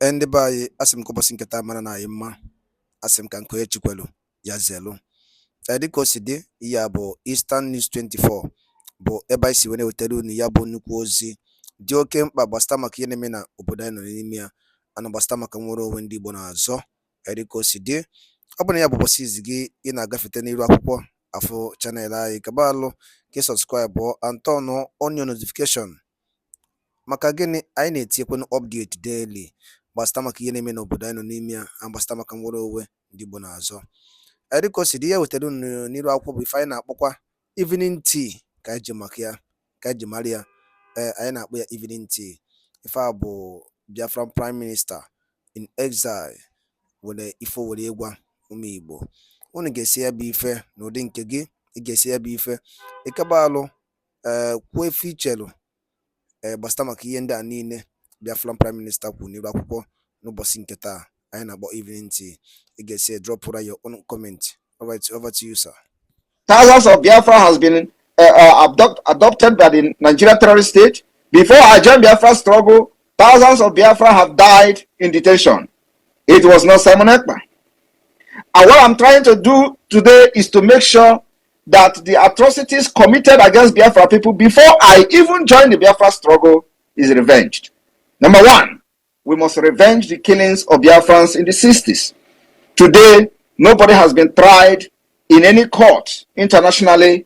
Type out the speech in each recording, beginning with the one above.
Ende by asim ko bosin keta mana na yema asim kan ko echikwelu ya zelu. Diko sidi ya bo Eastern News 24 bo ebe isi wene wetelu ni ya bo nnukwu ozi dị oke mkpa gbasata maka ihe na-eme na obodo anyị nọ n'ime ya ana gbasata maka nwere onwe ndị Igbo na-azọ. Dịka o si dị, ọ bụ na ya bụ ụbọchị izi gị ị na-agafete n'iru akwụkwọ afọ chanel anyị kaba alụ ka sọbskraịbụ antọnụ onye notifikeshọn maka gịnị anyị na-etinyekwanụ update daily gbasata maka ihe na-eme n'obodo anyị nọ n'ime ya na gbasata maka nwere onwe ndị Igbo na-azọ. Dịka o si dị, ya wetara n'iru akwụkwọ bụ ife anyị na-akpọkwa evening tea ka anyị ji maka ya ka anyị ji mara ya. Anyị na-akpọ ya evening tea. Ife a bụ Biafran prime minister in exile were ife were ịgwa ụmụ Igbo. Unu ga-esi ya bụ ife n'ụdị nke gị, ị ga-esi ya bụ ife ịkaba alụ kwuo efe ichelu gbasata maka ihe ndị a niile Biafran prime minister kwuru n'iru akwụkwọ n'ụbọchị nke taa anyị na-akpọ evening tea. You can say drop your own comment. All right, over to you, sir. Thousands of Biafra has been adopted by the Nigeria terrorist state. Before I joined Biafra struggle, thousands of Biafra have died in detention. It was not Simon Ekpa. And what I'm trying to do today is to make sure that the atrocities committed against Biafra people before I even joined the Biafra struggle is revenged. Number one, we must revenge the killings of Biafrans in the 60s. Today, nobody has been tried in any court internationally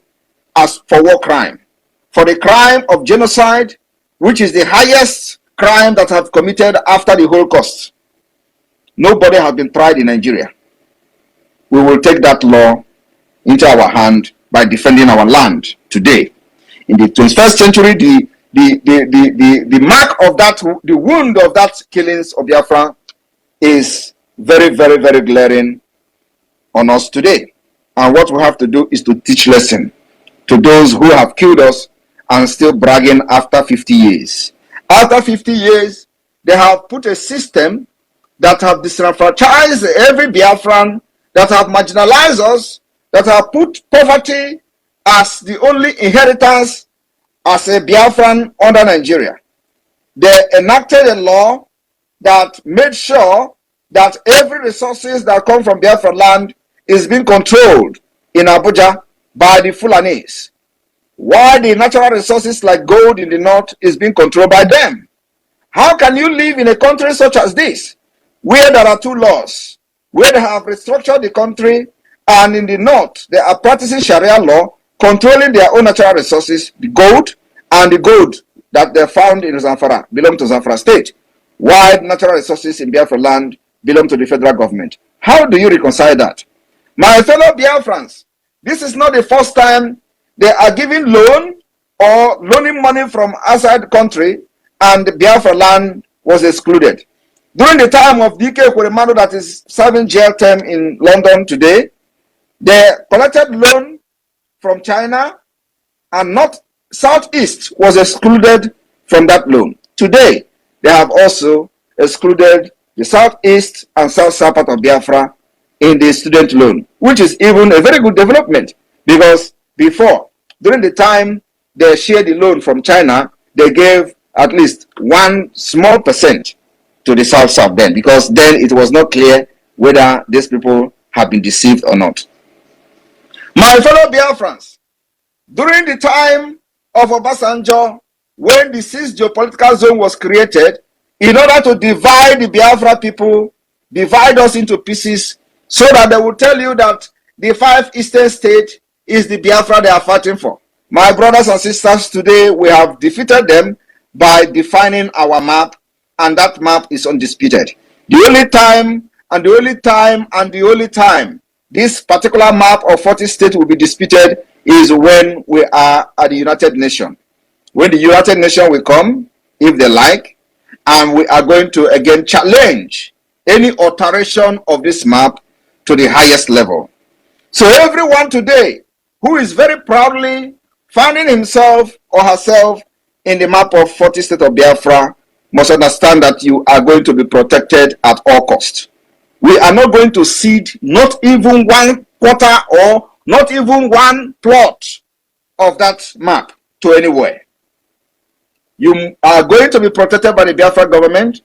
as for war crime. For the crime of genocide, which is the highest crime that have committed after the Holocaust, nobody has been tried in Nigeria. We will take that law into our hand by defending our land today. In the 21st century, the mark of that, the wound of that killings of Biafra is very, very, very glaring on us today. And what we have to do is to teach lesson to those who have killed us and still bragging after 50 years. After 50 years, they have put a system that have disenfranchised every Biafran, that have marginalized us, that have put poverty as the only inheritance as a Biafran under Nigeria. They enacted a law that made sure that every resources that come from Biafra land is being controlled in Abuja by the Fulanis, while the natural resources like gold in the north is being controlled by them. How can you live in a country such as this, where there are two laws, where they have restructured the country, and in the north they are practicing Sharia law, controlling their own natural resources, the gold, and the gold that they found in Zamfara belong to Zamfara state, while natural resources in Biafra land belong to the federal government? How do you reconcile that? My fellow Biafrans, this is not the first time they are giving loan or loaning money from outside the country and the Biafra land was excluded. During the time of DK Kweremadu that is serving jail term in London today, they collected loan from China and not Southeast was excluded from that loan. Today, they have also excluded the Southeast and South part of Biafra in the student loan, which is even a very good development, because before, during the time they shared the loan from China, they gave at least 1 small percent to the South then, because then it was not clear whether these people have been deceived or not. My fellow Biafrans, during the time of Obasanjo, when the 6th geopolitical zone was created, in order to divide the Biafra people, divide us into pieces, so that they will tell you that the 5 eastern states is the Biafra they are fighting for. My brothers and sisters, today we have defeated them by defining our map, and that map is undisputed. The only time this particular map of 40 states will be disputed is when we are at the United Nations. When the United Nations will come, if they like, and we are going to again challenge any alteration of this map to the highest level. So everyone today who is very proudly finding himself or herself in the map of 40 states of Biafra must understand that you are going to be protected at all costs. We are not going to cede not even 1/4 or not even 1 plot of that map to anywhere. You are going to be protected by the Biafra government,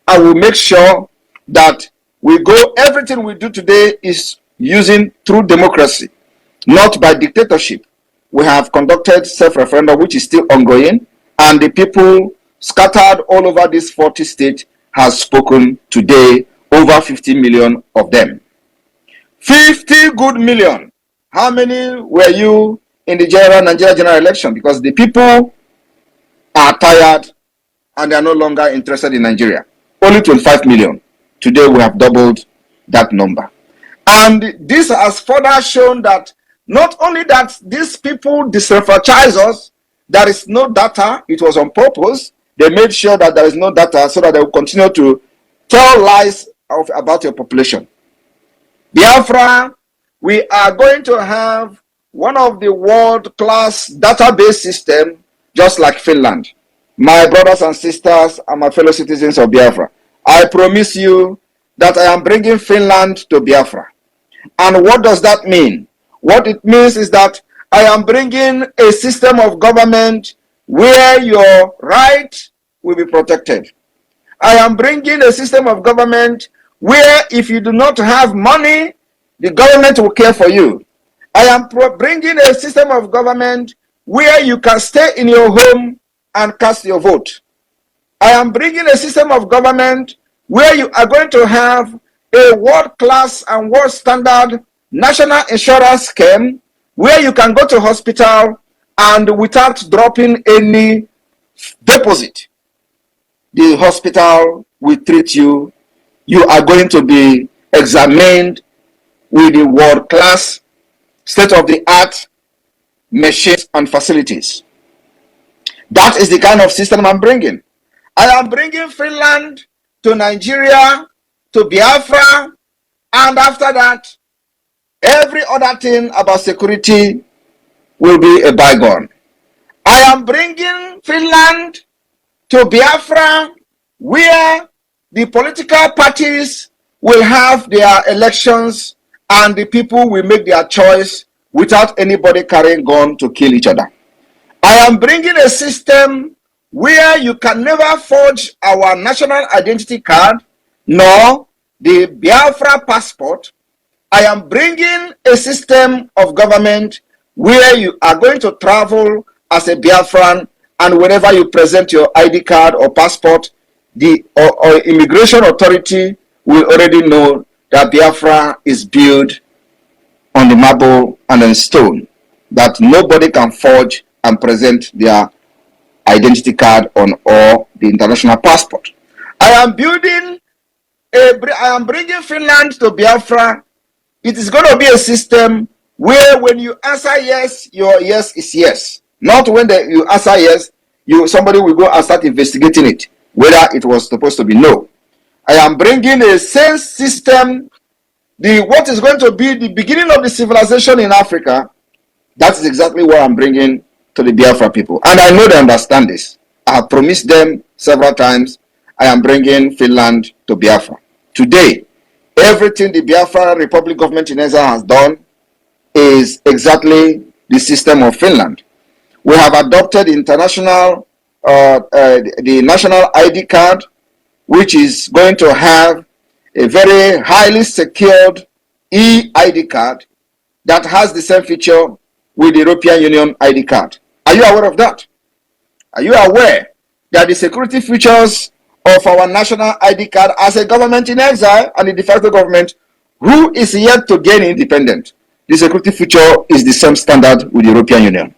I will make sure that everything we do today is using through democracy, not by dictatorship. We have conducted self-referendum, which is still ongoing, and the people scattered all over these 40 states has spoken today, over 50 million of them. 50 good million. How many were you in the Nigeria general election? Because the people are tired and they are no longer interested in Nigeria. Only 25 million. Today we have doubled that number. And this has further shown that not only that these people disenfranchise us, there is no data. It was on purpose. They made sure that there is no data so that they will continue to tell lies about your population. Biafra, we are going to have one of the world-class database system, just like Finland. My brothers and sisters and my fellow citizens of Biafra, I promise you that I am bringing Finland to Biafra. And what does that mean? What it means is that I am bringing a system of government where your right will be protected. I am bringing a system of government where if you do not have money, the government will care for you. I am bringing a system of government where you can stay in your home and cast your vote. I am bringing a system of government where you are going to have a world-class and world-standard national insurance scheme where you can go to hospital and without dropping any deposit, the hospital will treat you. You are going to be examined with the world-class, state-of-the-art machines and facilities. That is the kind of system I'm bringing. I am bringing Finland to Nigeria, to Biafra, and after that, every other thing about security will be a bygone. I am bringing Finland to Biafra, where the political parties will have their elections and the people will make their choice without anybody carrying gun to kill each other. I am bringing a system where you can never forge our national identity card nor the Biafra passport. I am bringing a system of government where you are going to travel as a Biafran, and whenever you present your ID card or passport, the immigration authority will already know that Biafra is built on the marble and on stone, that nobody can forge and present their identity card on or the international passport. I am bringing Finland to Biafra. It is going to be a system where when you answer yes, your yes is yes. Not when you answer yes, somebody will go and start investigating it, whether it was supposed to be no. I am bringing a sense system, what is going to be the beginning of the civilization in Africa. That is exactly what I'm bringing to the Biafra people. And I know they understand this. I have promised them several times I am bringing Finland to Biafra. Today, everything the Biafra Republic government in exile has done is exactly the system of Finland. We have adopted international, the national ID card, which is going to have a very highly secured e-ID card that has the same feature with the European Union ID card. Are you aware of that? Are you aware that the security features of our national ID card as a government in exile and the de facto government who is yet to gain independence, the security feature is the same standard with the European Union?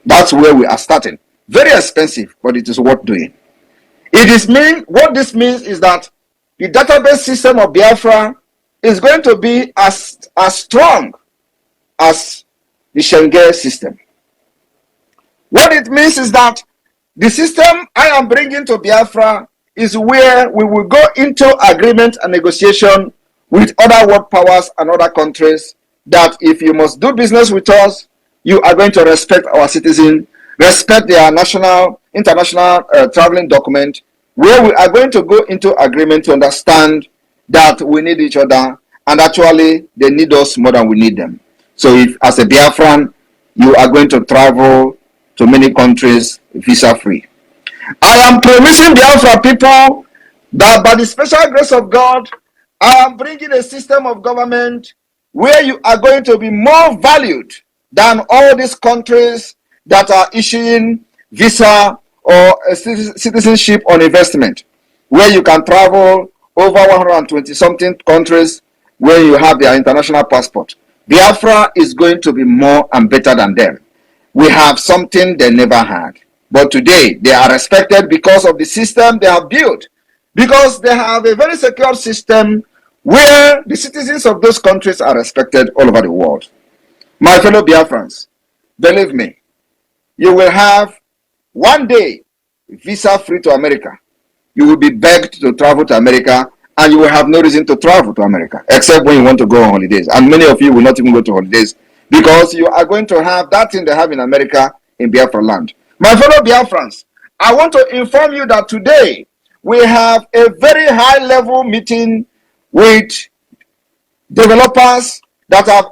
That's where we are starting. Very expensive, but it is worth doing. What this means is that the database system of Biafra is going to be as strong as the Schengen system. What it means is that the system I am bringing to Biafra is where we will go into agreement and negotiation with other world powers and other countries that if you must do business with us, you are going to respect our citizens, respect their international traveling document, where we are going to go into agreement to understand that we need each other and actually they need us more than we need them. So if as a Biafran, you are going to travel to many countries visa free. I am promising Biafra people that by the special grace of God, I am bringing a system of government where you are going to be more valued than all these countries that are issuing visa or citizenship on investment, where you can travel over 120 something countries where you have their international passport. Biafra is going to be more and better than them. We have something they never had. But today, they are respected because of the system they have built. Because they have a very secure system where the citizens of those countries are respected all over the world. My fellow Biafrans, believe me, you will have one day visa free to America. You will be begged to travel to America, and you will have no reason to travel to America except when you want to go on holidays. And many of you will not even go to holidays because you are going to have that thing they have in America in Biafra land. My fellow Biafrans, I want to inform you that today we have a very high level meeting with developers that have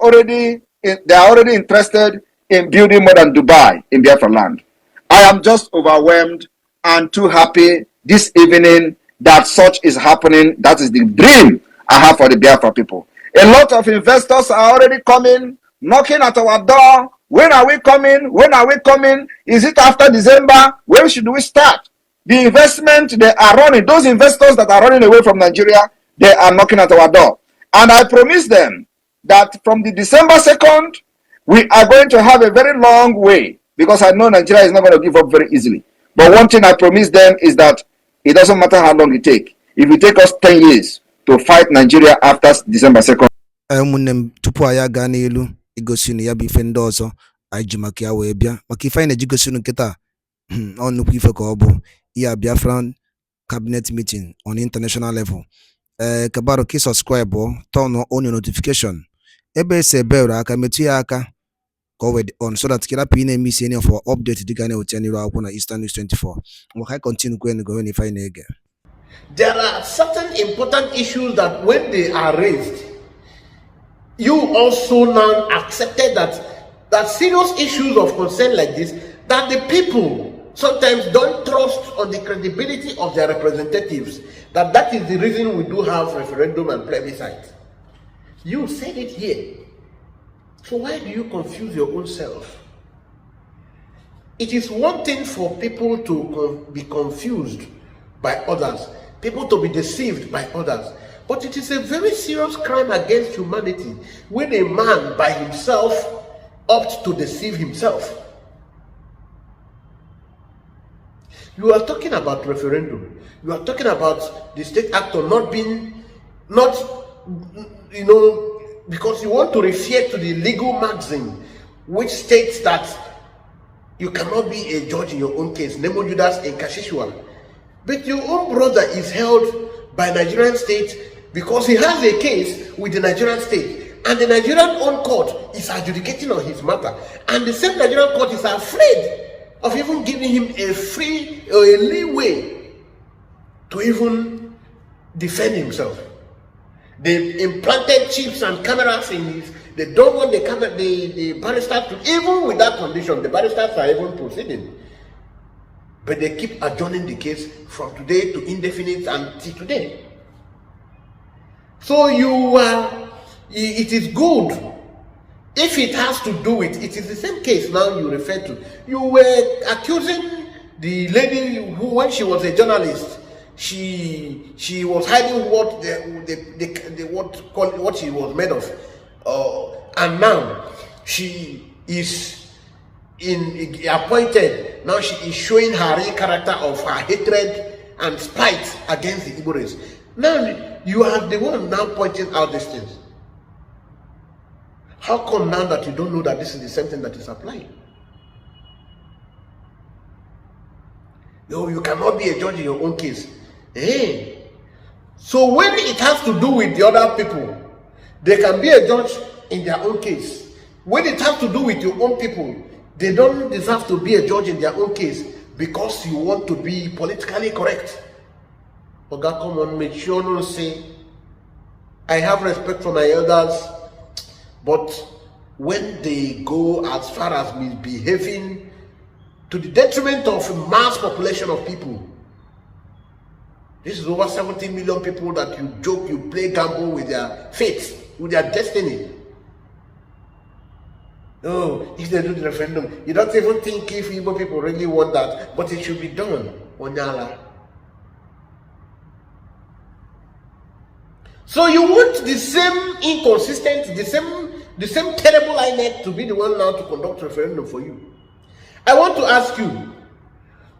they are already interested in building more than Dubai in Biafra land. I am just overwhelmed and too happy this evening that such is happening. That is the dream I have for the Biafra people. A lot of investors are already coming, knocking at our door. When are we coming? When are we coming? Is it after December? When should we start? The investment they are running, those investors that are running away from Nigeria, they are knocking at our door. And I promise them that from the December 2nd, we are going to have a very long way, because I know Nigeria is not going to give up very easily. But one thing I promise them is that it doesn't matter how long it takes. If it takes us 10 years to fight Nigeria after December 2nd. ụmụnne tupu anyị aga n'elu igosi unu ya bụ ife ndị ọzọ anyị ji maka ya wee bịa maka ife anyị na-eji gosi unu nkịta ọ nnukwu ife ka ọ bụ ya Biafran cabinet meeting on international level. Kabaro ka subscribe turn on your notification ebe ese bell aka metụ ya aka ka o on so that kira pin miss any of our update dịka na-eweta n'iru akwụkwọ na Eastern News 24. Mgbe anyị continue kwen go when ife na-ege. There are certain important issues that when they are raised, you also now accepted that serious issues of concern like this, that the people sometimes don't trust on the credibility of their representatives, that is the reason we do have referendum and plebiscite. You said it here. So why do you confuse your own self? It is one thing for people to be confused by others, people to be deceived by others. But it is a very serious crime against humanity when a man by himself opts to deceive himself. You are talking about referendum. You are talking about the state actor because you want to refer to the legal maxim which states that you cannot be a judge in your own case, Nemo Judas in Kashishwa. But your own brother is held by Nigerian state because he has a case with the Nigerian state, and the Nigerian own court is adjudicating on his matter, and the same Nigerian court is afraid of even giving him a free or a leeway to even defend himself. They implanted chips and cameras in his. They don't want the barristers to, even with that condition, the barristers are even proceeding. But they keep adjourning the case from today to indefinite until today. So it is good. If it has to do with, it is the same case now you refer to. You were accusing the lady who, when she was a journalist, she was hiding what what she was made of, and now she is appointed. Now she is showing her real character of her hatred and spite against the Igbo race. Now you are the one now pointing out these things. How come now that you don't know that this is the same thing that is applying? You cannot be a judge in your own case. Hey. So when it has to do with the other people, they can be a judge in their own case. When it has to do with your own people, they don't deserve to be a judge in their own case because you want to be politically correct. Oga, come on, make sure no say, I have respect for my elders, but when they go as far as misbehaving to the detriment of a mass population of people, This is over 70 million people that you joke, you play gamble with their fate, with their destiny. Oh, if they do the referendum, you don't even think if Igbo people really want that, but it should be done. Onyala. So you want the same inconsistent, the same terrible INEC to be the one now to conduct referendum for you. I want to ask you,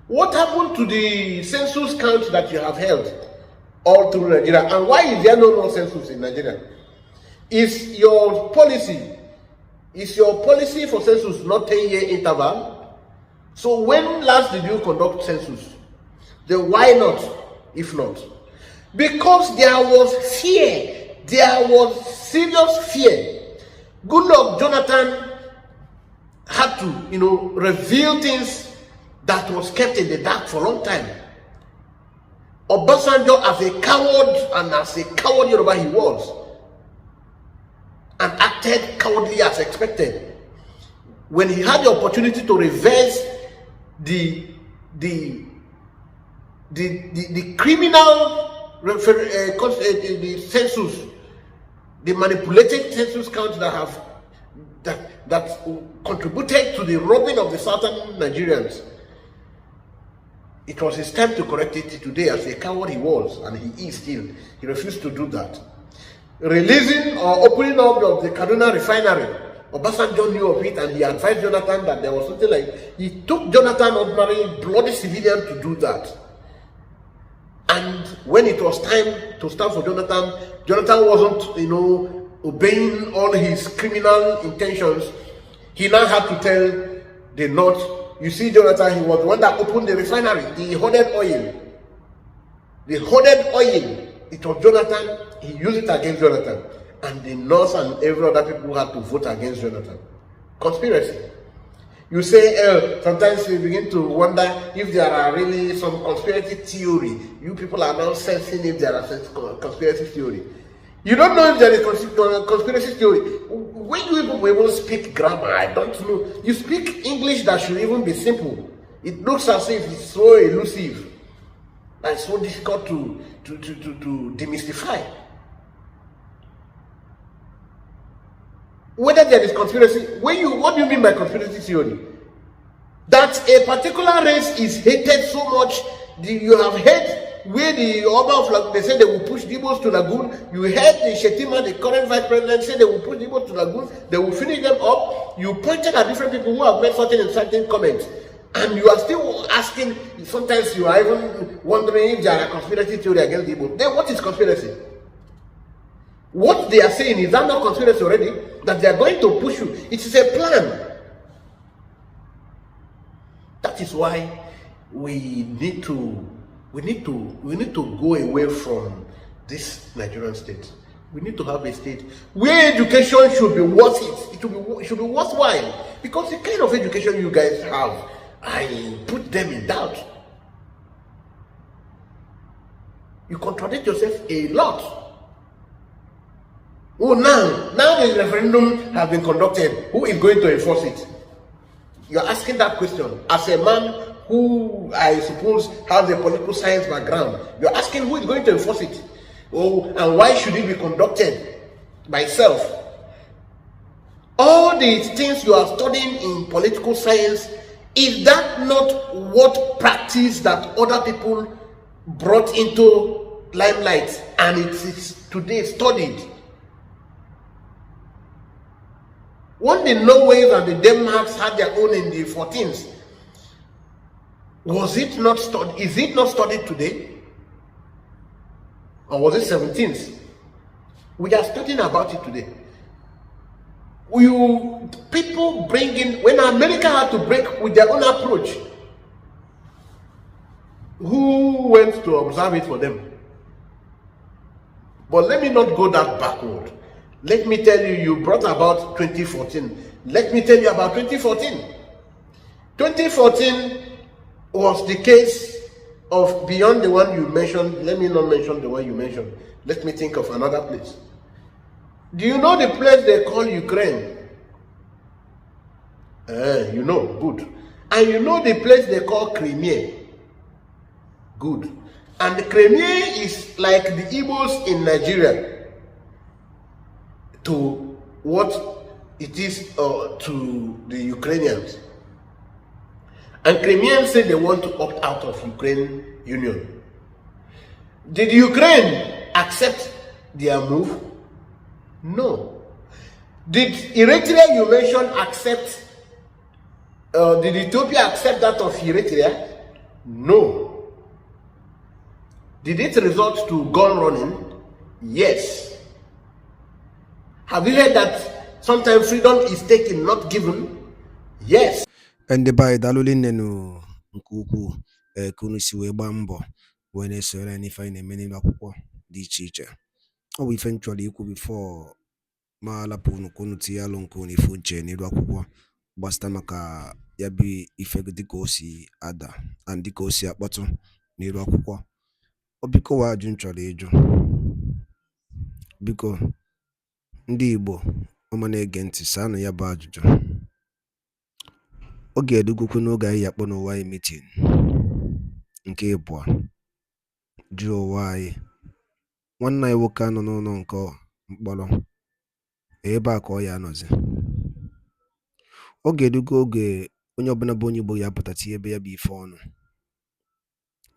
what happened to the census count that you have held all through Nigeria, and why is there no more census in Nigeria? Is your policy for census not 10-year interval? So when last did you conduct census? Then why not, if not? Because there was fear. There was serious fear. Goodluck Jonathan had to, reveal things that was kept in the dark for a long time. Obasanjo, as a coward and as a coward Yoruba he was, and acted cowardly as expected. When he had the opportunity to reverse the criminal the census, the manipulated census count that contributed to the robbing of the southern Nigerians, it was his time to correct it. Today, as a coward he was, and he is still, he refused to do that. Releasing or opening up of the Kaduna refinery, Obasanjo knew of it, and he advised Jonathan that there was something like, he took Jonathan, ordinary bloody civilian, to do that. And when it was time to stand for Jonathan, Jonathan wasn't, obeying all his criminal intentions. He now had to tell the North, you see, Jonathan, he was the one that opened the refinery, the hoarded oil. The hoarded oil, it was Jonathan. He used it against Jonathan. And the North and every other people had to vote against Jonathan. Conspiracy. You say, sometimes you begin to wonder if there are really some conspiracy theory. You people are now sensing if there are conspiracy theory. You don't know if there is conspiracy theory. When you people will speak grammar, I don't know. You speak English that should even be simple. It looks as if it's so elusive and so difficult to demystify. Whether there is conspiracy, what do you mean by conspiracy theory? That a particular race is hated so much, you have heard where the Oba of Lagoon, they said they will push the Igbos to Lagoon. You heard the Shetima, the current vice president, say they will push the Igbos to Lagoon, they will finish them up. You pointed at different people who have made certain and certain comments. And you are still asking, sometimes you are even wondering if there are conspiracy theory against the Igbos. Then what is conspiracy? What they are saying, is that not conspiracy already? That they are going to push you. It is a plan. That is why we need to go away from this Nigerian state. We need to have a state where education should be worth it. It should be worthwhile. Because the kind of education you guys have, I put them in doubt. You contradict yourself a lot. Oh, now the referendum has been conducted. Who is going to enforce it? You're asking that question as a man who, I suppose, has a political science background. You're asking who is going to enforce it. Oh, and why should it be conducted by self? All these things you are studying in political science, is that not what practice that other people brought into limelight, and it is today studied? When the Norways and the Denmarks had their own in the 14th, was it not studied? Is it not studied today? Or was it 17th? We are studying about it today. People bring in, when America had to break with their own approach, who went to observe it for them? But let me not go that backward. Let me tell you, you brought about 2014. Let me tell you about 2014. 2014 was the case of, beyond the one you mentioned. Let me not mention the one you mentioned. Let me think of another place. Do you know the place they call Ukraine? You know, good. And you know the place they call Crimea? Good. And the Crimea is like the Igbos in Nigeria to what it is to the Ukrainians. And Crimeans say they want to opt out of Ukraine Union. Did Ukraine accept their move? No. Did Eritrea you mentioned accept, did Ethiopia accept that of Eritrea? No. Did it result to gun running? Yes. Have you heard that sometimes freedom is taken, not given? Yes. ndị be anyị daalụ nne nke ukwuu ka unu si wee gbaa mbọ wee na-esoro anyị n'ife anyị na-eme n'ime akwụkwọ dị iche iche. Ọ bụ ife m chọrọ ikwu bifo ma alapụ unu ka unu tinye alụ nke unu ife uche n'iru akwụkwọ gbasịta maka ya bụ ife dịka o si ada and dịka o si akpọtụ n'iru akwụkwọ. Ọ biko wa ajụ m chọrọ ịjụ, biko ndị Igbo ọma na-ege ntị saanụ ya bụ ajụjụ. Ọ ga-edugokwu n'oge anyị akpọ n'ụwa anyị mitin nke ịbụọ jụọ ụwa anyị nwanne anyị nwoke anọ n'ụlọ nke mkpọrọ ebe a ka ọ ya anọzi. Ọ ga-edugo oge onye ọbụla bụ onye Igbo ya pụta tinye ebe ya bụ ife ọnụ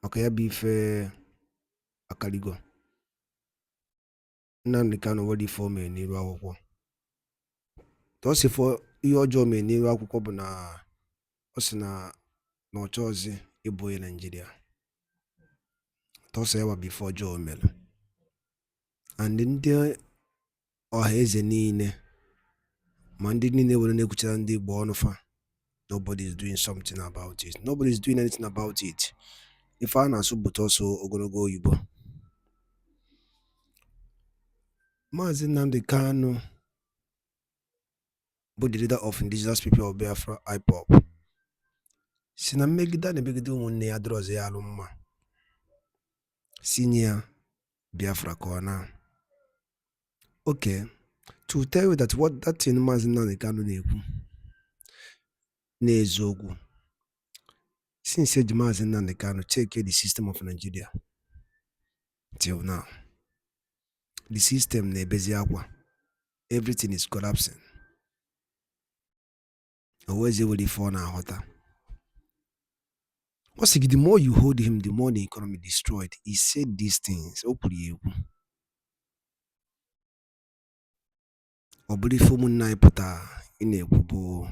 maka ya bụ ife akarigo. Nnamdi Kanu nwere ife o mere n'iru akwụkwọ. Tọsifọ ihe ọjọọ mere n'iru akwụkwọ bụ na ọ sị na ọ chọọzi ịbụ onye Naịjirịa. Tọsọ ya wa bụ ife ọjọọ mere. And ndị ọha eze niile ma ndị niile were na-ekwuchara ndị Igbo ọnụ fa, nobody is doing something about it. Nobody is doing anything about it. Ife a na-asụ bụta ọsọ ogologo oyibo. Maazị Nnamdi Kanu bụ the leader of indigenous people of Biafra IPOB si na mmegide na-emegide ụmụnne ya dịrọzi ya alụ mma si nye ya Biafra ka ọ na. Okay, to tell you that what that thing Maazị Nnamdi Kanu na-ekwu n'eziokwu, since eji Maazị Nnamdi Kanu check the system of Nigeria till now, the system na-ebezi akwa, everything is collapsing. Always able to na-aghọta. Also, the more you hold him, the more the economy destroyed. He said these things. O kwuru ekwu. Ọ bụrụ ife ụmụnne anyị pụta ị na-ekwu bụ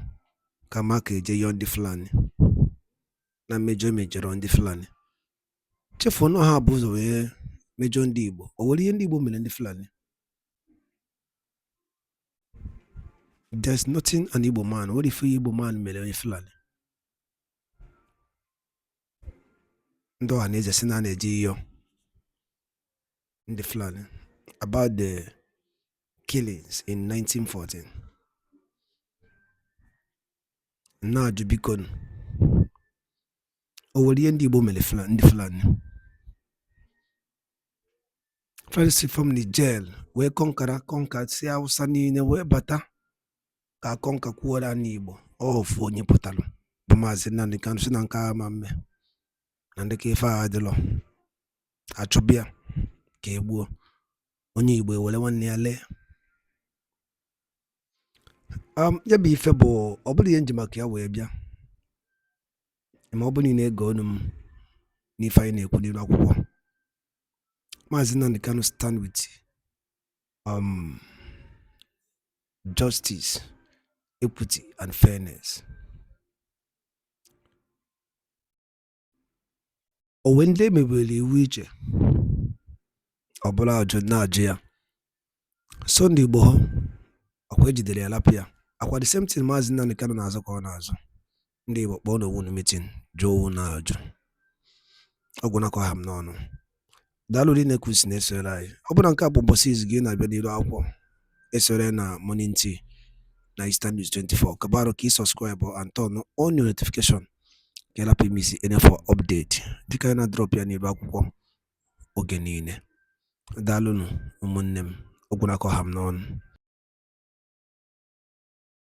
ka maka eje yọọ ndị Fulani na mmejọ mejọrọ ndị Fulani. Chefuo na ha bụ ụzọ wee mejọ ndị Igbo. O nwere ihe ndị Igbo mere ndị Fulani? There's nothing an Igbo man. What if Igbo man mere onye Fulani? Ndị ọha na eze si na na-eje iyo ndị Fulani about the killings in 1914. Na-ajụ biko o nwere ihe ndị Igbo mere ndị Fulani? First from the jail wee kọnka si Hausa niile wee bata ka kọnka kwuola n'Igbo. Ofu onye pụtara bụ Maazị Nnamdi Kanu si na nke ama mme na ndị ka ife a adịlọ achụbịa ka egbuo onye Igbo ewere nwanne ya lee. Ya bụ ife bụ ọ bụrụ ihe nji maka ya wee bịa ma ọ bụrụ na ị na-ege ọnụ m n'ife anyị na-ekwu n'iru akwụkwọ. Maazị Nnamdi Kanu stand with justice, equity and fairness. O wee ndị emebere iwu iche ọ bụla ajụ na-ajụ ya. So ndị Igbo ha akwa ejidere ya lapụ ya. Akwa the same thing Maazị Nnamdi Kanu na-azụ ka ọ na-azụ. Ndị Igbo kpọọ n'onwe unu meeting jụọ owu na-ajụ. Ọ gwụnakọ ha m n'ọnụ. Daalụ dị na-ekwusi na-esore anyị. Ọ bụrụ nke a bụ ụbọchị izu gị na-abịa n'iru akwụkwọ esore na Morning Tea na Eastern News 24. Kabaro ka ị subscribe and turn on your notification ka ịrapụ imisi any for update dịka anyị na-drop ya n'iru akwụkwọ oge niile. Daalụnụ ụmụnne m. Ọ gwụnakọ ha m n'ọnụ.